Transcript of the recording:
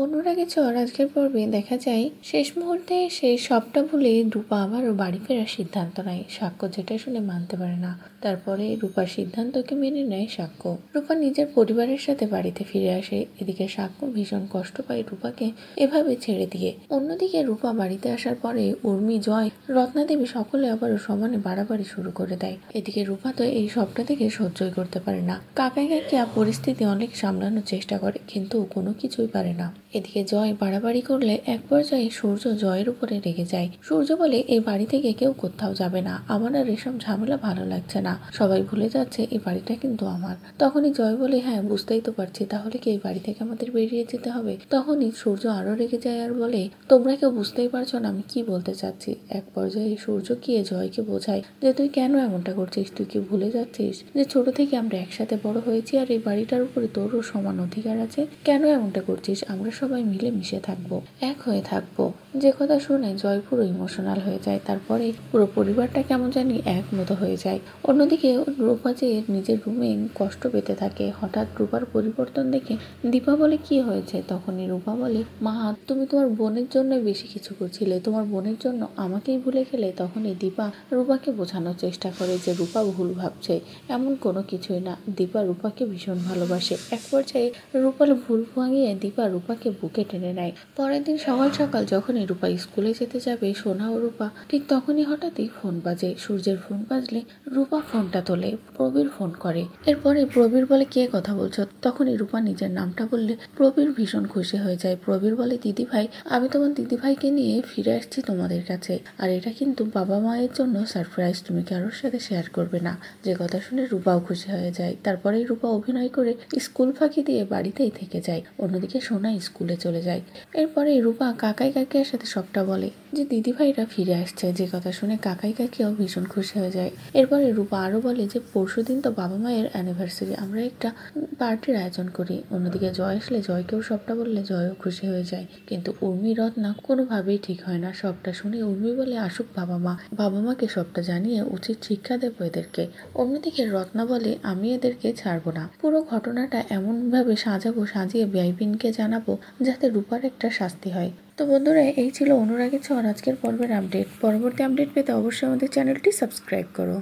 অনুরাগের ঝড় আজকের পর্বে দেখা যায় শেষ মুহূর্তে সেই সবটা ভুলে রূপা আবারও বাড়ি ফেরার সিদ্ধান্ত নেয়। সাক্ষ্য যেটা শুনে মানতে পারে না। তারপরে রূপার সিদ্ধান্তকে মেনে নেয় সাক্ষ্য। রূপা নিজের পরিবারের সাথে বাড়িতে ফিরে আসে। এদিকে সাক্ষ্য ভীষণ কষ্ট পায় রূপাকে এভাবে ছেড়ে দিয়ে। অন্যদিকে রূপা বাড়িতে আসার পরে উর্মি, জয়, রত্নাদেবী সকলে আবারও সমানে বাড়াবাড়ি শুরু করে দেয়। এদিকে রূপা তো এই সবটা থেকে সহ্যই করতে পারে না। কাকাই কাকিয়া পরিস্থিতি অনেক সামলানোর চেষ্টা করে, কিন্তু কোনো কিছুই পারে না। এদিকে জয় বাড়াবাড়ি করলে এক পর্যায়ে সূর্য জয়ের উপরে রেগে যায়। সূর্য বলে, এই বাড়ি থেকে কেউ কোথাও যাবে না, আমার আর এসব ঝামেলা ভালো লাগছে না, সবাই ভুলে যাচ্ছে এই বাড়িটা কিন্তু আমার। তখনই জয় বলে, হ্যাঁ বুঝতেই তো পারছি, তাহলে কি এই বাড়ি থেকে আমাদের বেরিয়ে যেতে হবে? তখনই সূর্য আরো রেগে যায় আর বলে, তোমরা কেউ বুঝতেই পারছো না আমি কি বলতে চাচ্ছি। এক পর্যায়ে সূর্য গিয়ে জয়কে বোঝায় যে তুই কেন এমনটা করছিস, তুই কি ভুলে যাচ্ছিস যে ছোট থেকে আমরা একসাথে বড় হয়েছি আর এই বাড়িটার উপরে তোরও সমান অধিকার আছে? কেন এমনটা করছিস? আমরা সবাই মিলে মিশে থাকবো, এক হয়ে থাকবো। যে কথা শুনে জয় পুরো ইমোশনাল হয়ে যায়। তারপরে পুরো পরিবারটা কেমন জানি একমতো হয়ে যায়। অন্যদিকে রূপা যে নিজের রুমে কষ্ট পেতে থাকে। হঠাৎ রূপার পরিবর্তন দেখে দীপা বলে, কি হয়েছে? তখনই রূপা বলে, মা তুমি তোমার বোনের জন্য বেশি কিছু করছিলে, তোমার বোনের জন্য আমাকেই ভুলে গেলে। তখনই দীপা রূপাকে বোঝানোর চেষ্টা করে যে রূপা ভুল ভাবছে, এমন কোনো কিছুই না। দীপা রূপাকে ভীষণ ভালোবাসে। এক পর্যায়ে রূপার ভুল ভাঙিয়ে দীপা রূপাকে বুকে টেনে নেয়। পরের দিন সকাল সকাল যখনই রূপা স্কুলে যেতে যাবে সোনা ও রূপা, ঠিক তখনই হঠাৎই ফোন বাজে। সূর্যের ফোন বাজলে রূপা ফোনটা তোলে। প্রবীর ফোন করে। এরপরে প্রবীর বলে, কে কথা বলছো? তখনই রূপা নিজের নামটা বললে প্রবীর ভীষণ খুশি হয়ে যায়। প্রবীর বলে, দিদি ভাই, আমি তোমার দিদি ভাইকে নিয়ে ফিরে আসছি তোমাদের কাছে, আর এটা কিন্তু বাবা মায়ের জন্য সারপ্রাইজ, তুমি কারোর সাথে শেয়ার করবে না। যে কথা শুনে রূপাও খুশি হয়ে যায়। তারপরেই রূপা অভিনয় করে স্কুল ফাঁকি দিয়ে বাড়িতেই থেকে যায়। অন্যদিকে সোনা স্কুলে চলে যায়। এরপরে রূপা কাকাই কাকিয়ার সাথে সবটা বলে যে দিদি ভাইরা ফিরে আসছে। যে কথা শুনে কাকাই কাকিয়াও ভীষণ খুশি হয়ে যায়। এরপরে রূপা আরো বলে যে পরশুদিন তো বাবা মায়ের অ্যানিভার্সারি, আমরা একটা পার্টির আয়োজন করি। অন্যদিকে জয় আসলে জয়কেও সবটা বললে জয়ও খুশি হয়ে যায়। কিন্তু উর্মি, রত্না কোনোভাবেই ঠিক হয় না। সবটা শুনে উর্মি বলে, আসুক বাবা মাকে সবটা জানিয়ে উচিত শিক্ষা দেবো এদেরকে। অন্যদিকে রত্না বলে, আমি এদেরকে ছাড়বো না, পুরো ঘটনাটা এমন ভাবে সাজিয়ে বেআইনকে জানাবো যাতে রূপার একটা শাস্তি হয়। তো বন্ধুরা, এই ছিল অনুরাগের ঝড় আজকের পর্বের আপডেট। পরবর্তী আপডেট পেতে অবশ্যই আমাদের চ্যানেলটি সাবস্ক্রাইব করো।